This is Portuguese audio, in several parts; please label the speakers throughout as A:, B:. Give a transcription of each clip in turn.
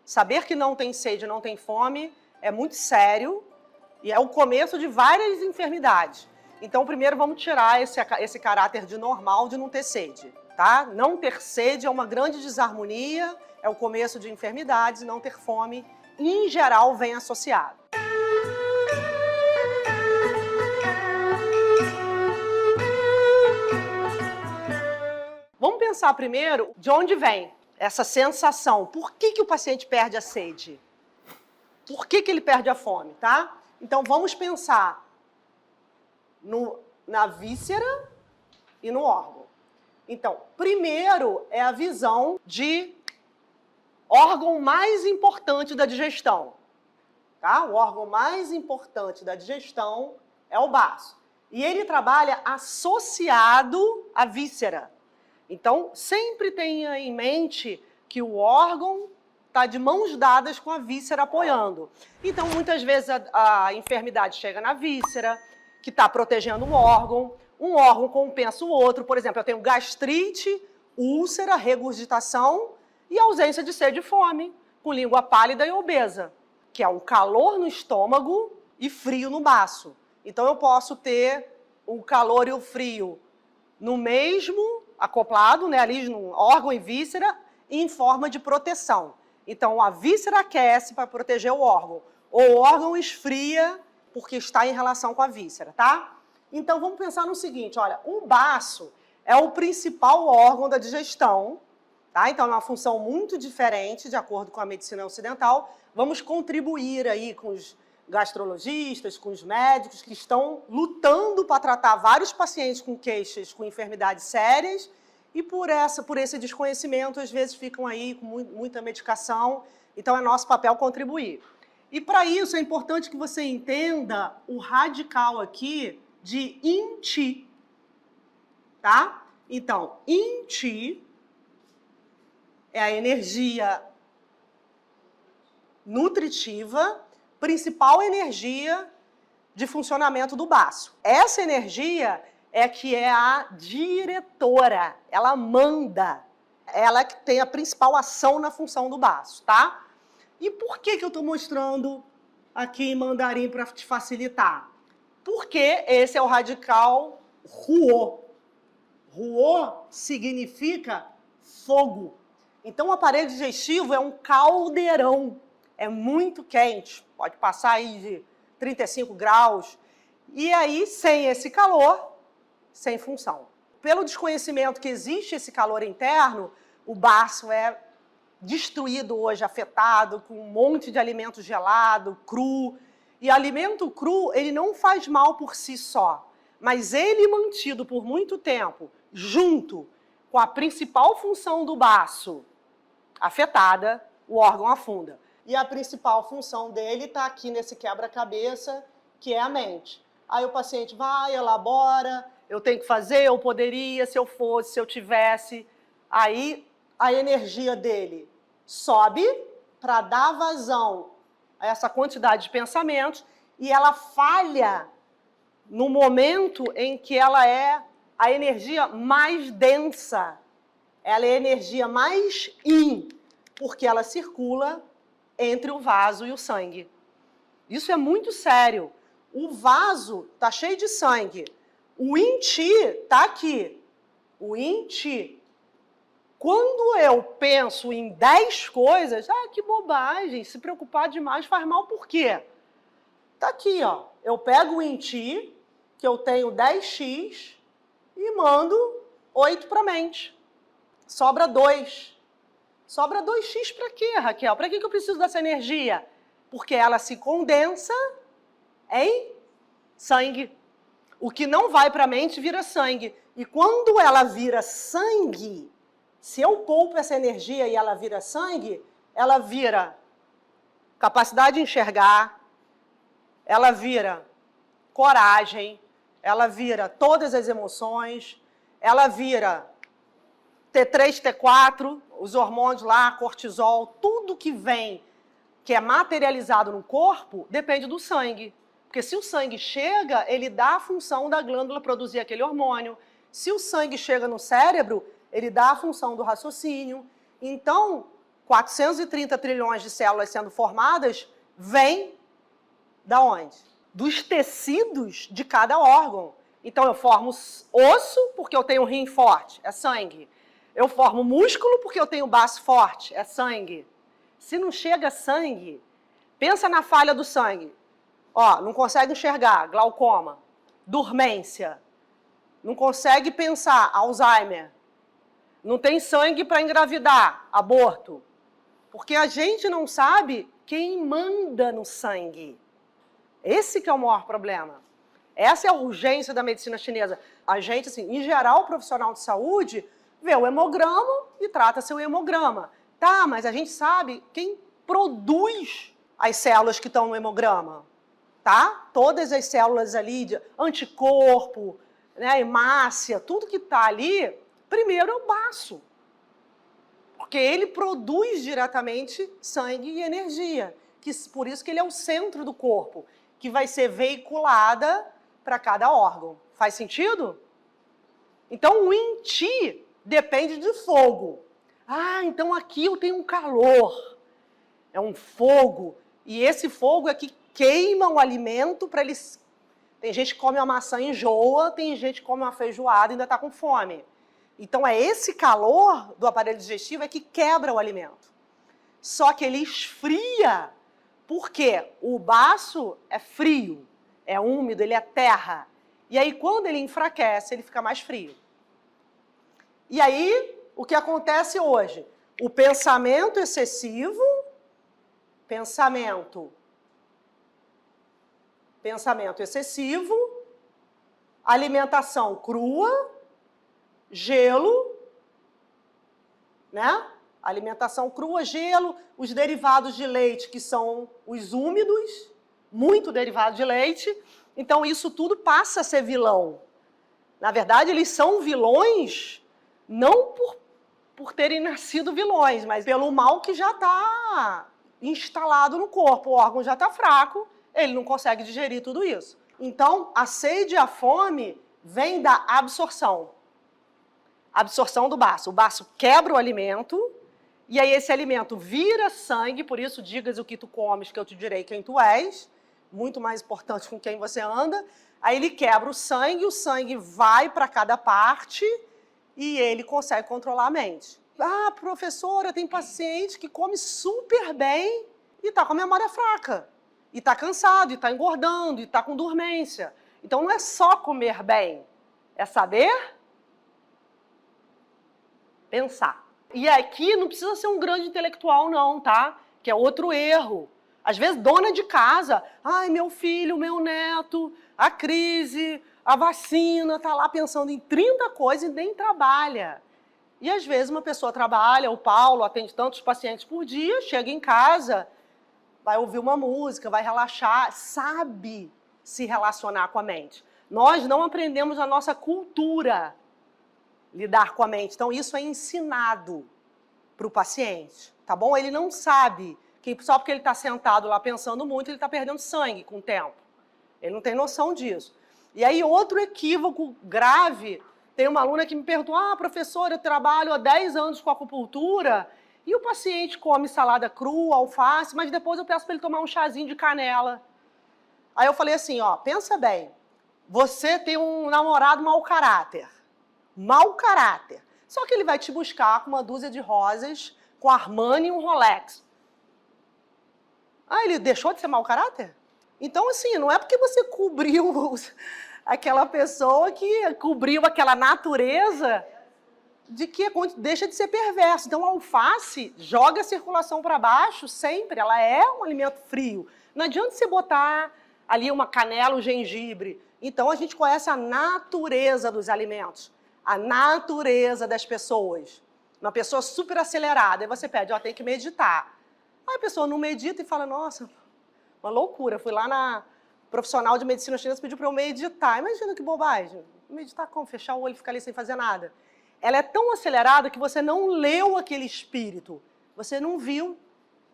A: Saber que não tem sede, não tem fome, é muito sério e é o começo de várias enfermidades. Então, primeiro vamos tirar esse caráter de normal de não ter sede, tá? Não ter sede é uma grande desarmonia, é o começo de enfermidades, não ter fome, em geral, vem associado. Vamos pensar primeiro de onde vem essa sensação. Por que o paciente perde a sede? Por que ele perde a fome, tá? Então, vamos pensar na víscera e no órgão. Então, primeiro é a visão de órgão mais importante da digestão. Tá? O órgão mais importante da digestão é o baço. E ele trabalha associado à víscera. Então, sempre tenha em mente que o órgão está de mãos dadas com a víscera apoiando. Então, muitas vezes a enfermidade chega na víscera, que está protegendo o órgão, um órgão compensa o outro. Por exemplo, eu tenho gastrite, úlcera, regurgitação e ausência de sede e fome, com língua pálida e obesa, que é um calor no estômago e frio no baço. Então, eu posso ter o calor e o frio no mesmo acoplado, né, ali no órgão e víscera, em forma de proteção. Então, a víscera aquece para proteger o órgão, ou o órgão esfria porque está em relação com a víscera, tá? Então, vamos pensar no seguinte, olha, o baço é o principal órgão da digestão, tá? Então, é uma função muito diferente, de acordo com a medicina ocidental. Vamos contribuir aí com os gastrologistas, com os médicos que estão lutando para tratar vários pacientes com queixas, com enfermidades sérias, e por esse desconhecimento, às vezes ficam aí com muita medicação, então é nosso papel contribuir. E para isso é importante que você entenda o radical aqui de INTI, tá? Então, INTI é a energia nutritiva, principal energia de funcionamento do baço. Essa energia é que é a diretora, ela manda, ela que tem a principal ação na função do baço, tá? E por que eu estou mostrando aqui em mandarim para te facilitar? Porque esse é o radical Ruo. Ruo significa fogo. Então o aparelho digestivo é um caldeirão, é muito quente, pode passar aí de 35 graus, e aí sem esse calor, sem função. Pelo desconhecimento que existe esse calor interno, o baço é destruído hoje, afetado, com um monte de alimento gelado, cru. E alimento cru, ele não faz mal por si só, mas ele mantido por muito tempo, junto com a principal função do baço afetada, o órgão afunda. E a principal função dele está aqui nesse quebra-cabeça, que é a mente. Aí o paciente vai, elabora, eu tenho que fazer, eu poderia, se eu fosse, se eu tivesse. Aí a energia dele sobe para dar vazão a essa quantidade de pensamentos e ela falha no momento em que ela é a energia mais densa. Ela é a energia mais yin, porque ela circula entre o vaso e o sangue. Isso é muito sério. O vaso está cheio de sangue. O yin-chi está aqui. O yin-chi. Quando eu penso em 10 coisas, que bobagem, se preocupar demais faz mal por quê? Está aqui, ó. Eu pego o yin-chi, que eu tenho 10x, e mando 8 para a mente. Sobra 2. Sobra 2x para quê, Raquel? Para que eu preciso dessa energia? Porque ela se condensa em sangue. O que não vai para a mente vira sangue. E quando ela vira sangue, se eu poupo essa energia e ela vira sangue, ela vira capacidade de enxergar, ela vira coragem, ela vira todas as emoções, ela vira T3, T4, os hormônios lá, cortisol, tudo que vem, que é materializado no corpo, depende do sangue. Porque se o sangue chega, ele dá a função da glândula produzir aquele hormônio. Se o sangue chega no cérebro, ele dá a função do raciocínio. Então, 430 trilhões de células sendo formadas, vem da onde? Dos tecidos de cada órgão. Então, eu formo osso porque eu tenho um rim forte, é sangue. Eu formo músculo porque eu tenho baço forte, é sangue. Se não chega sangue, pensa na falha do sangue. Ó, não consegue enxergar, glaucoma, dormência. Não consegue pensar, Alzheimer. Não tem sangue para engravidar, aborto. Porque a gente não sabe quem manda no sangue. Esse que é o maior problema. Essa é a urgência da medicina chinesa. A gente, assim, em geral, o profissional de saúde vê o hemograma e trata seu hemograma. Tá, mas a gente sabe quem produz as células que estão no hemograma. Tá? Todas as células ali de anticorpo, né, hemácia, tudo que está ali, primeiro é o baço. Porque ele produz diretamente sangue e energia. Por isso que ele é o centro do corpo, que vai ser veiculada para cada órgão. Faz sentido? Então, o Yin-Chi depende de fogo. Ah, então aqui eu tenho um calor. É um fogo. E esse fogo é que queima o alimento para eles... Tem gente que come uma maçã e enjoa, tem gente que come uma feijoada e ainda está com fome. Então, é esse calor do aparelho digestivo é que quebra o alimento. Só que ele esfria, porque o baço é frio, é úmido, ele é terra. E aí, quando ele enfraquece, ele fica mais frio. E aí, o que acontece hoje? O pensamento excessivo, pensamento excessivo, alimentação crua, gelo, né? Alimentação crua, gelo, os derivados de leite, que são os úmidos, muito derivado de leite. Então, isso tudo passa a ser vilão. Na verdade, eles são vilões não por terem nascido vilões, mas pelo mal que já está instalado no corpo. O órgão já está fraco, ele não consegue digerir tudo isso. Então, a sede e a fome vem da absorção. Absorção do baço. O baço quebra o alimento, e aí esse alimento vira sangue, por isso digas o que tu comes, que eu te direi quem tu és, muito mais importante com quem você anda. Aí ele quebra o sangue vai para cada parte e ele consegue controlar a mente. Ah, professora, tem paciente que come super bem e está com a memória fraca, e está cansado, e está engordando, e está com dormência. Então não é só comer bem, é saber pensar. E aqui não precisa ser um grande intelectual não, tá? Que é outro erro. Às vezes, dona de casa, ai, meu filho, meu neto, a crise, a vacina, tá lá pensando em 30 coisas e nem trabalha. E às vezes uma pessoa trabalha, o Paulo atende tantos pacientes por dia, chega em casa, vai ouvir uma música, vai relaxar, sabe se relacionar com a mente. Nós não aprendemos a nossa cultura lidar com a mente. Então, isso é ensinado para o paciente, tá bom? Ele não sabe que só porque ele está sentado lá pensando muito, ele está perdendo sangue com o tempo. Ele não tem noção disso. E aí, outro equívoco grave, tem uma aluna que me perguntou, professora, eu trabalho há 10 anos com acupuntura e o paciente come salada crua, alface, mas depois eu peço para ele tomar um chazinho de canela. Aí eu falei assim, pensa bem, você tem um namorado mau caráter. Mau caráter. Só que ele vai te buscar com uma dúzia de rosas, com Armani e um Rolex. Ele deixou de ser mau caráter? Então, assim, não é porque você cobriu aquela pessoa que cobriu aquela natureza de que deixa de ser perverso. Então, a alface joga a circulação para baixo sempre, ela é um alimento frio. Não adianta você botar ali uma canela, um gengibre. Então, a gente conhece a natureza dos alimentos. A natureza das pessoas. Uma pessoa super acelerada, aí você pede, tem que meditar. Aí a pessoa não medita e fala, nossa, uma loucura, fui lá na profissional de medicina chinesa, pediu para eu meditar. Imagina que bobagem. Meditar como? Fechar o olho e ficar ali sem fazer nada. Ela é tão acelerada que você não leu aquele espírito. Você não viu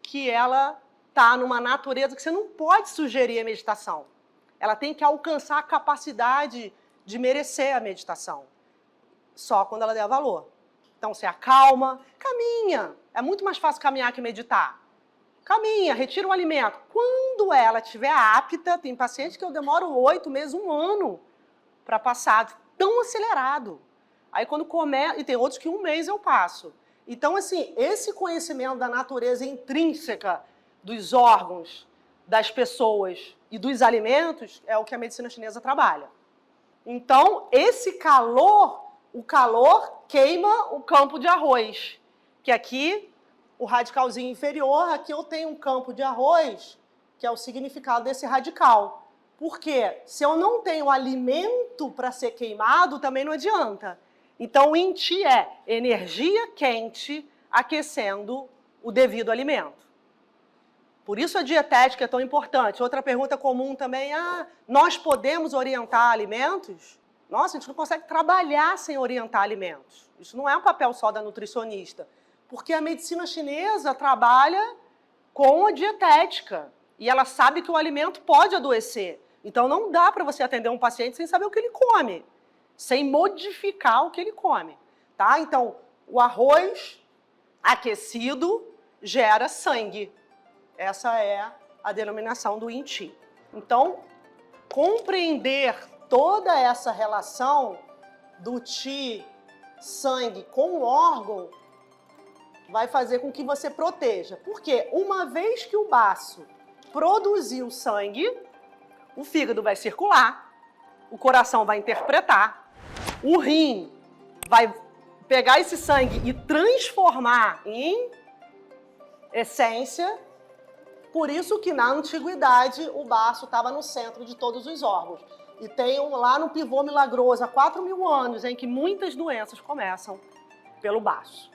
A: que ela está numa natureza que você não pode sugerir a meditação. Ela tem que alcançar a capacidade de merecer a meditação. Só quando ela der valor. Então você acalma, caminha. É muito mais fácil caminhar que meditar. Caminha, retira o alimento. Quando ela estiver apta, tem paciente que eu demoro 8 meses, 1 ano para passar, tão acelerado. Aí quando começa, e tem outros que 1 mês eu passo. Então, assim, esse conhecimento da natureza intrínseca dos órgãos, das pessoas e dos alimentos é o que a medicina chinesa trabalha. Então, esse calor, o calor queima o campo de arroz, que aqui, o radicalzinho inferior, aqui eu tenho um campo de arroz, que é o significado desse radical. Porque se eu não tenho alimento para ser queimado, também não adianta. Então, o Yin Qi é energia quente aquecendo o devido alimento. Por isso a dietética é tão importante. Outra pergunta comum também, nós podemos orientar alimentos? Nossa, a gente não consegue trabalhar sem orientar alimentos. Isso não é um papel só da nutricionista, porque a medicina chinesa trabalha com a dietética e ela sabe que o alimento pode adoecer. Então não dá para você atender um paciente sem saber o que ele come, sem modificar o que ele come, tá? Então, o arroz aquecido gera sangue. Essa é a denominação do Yin Qi. Então, compreender toda essa relação do Qi, sangue, com o órgão, vai fazer com que você proteja. Porque uma vez que o baço produziu sangue, o fígado vai circular, o coração vai interpretar, o rim vai pegar esse sangue e transformar em essência. Por isso que na antiguidade o baço estava no centro de todos os órgãos. E tem lá no pivô milagroso, há 4.000 anos, em que muitas doenças começam pelo baço.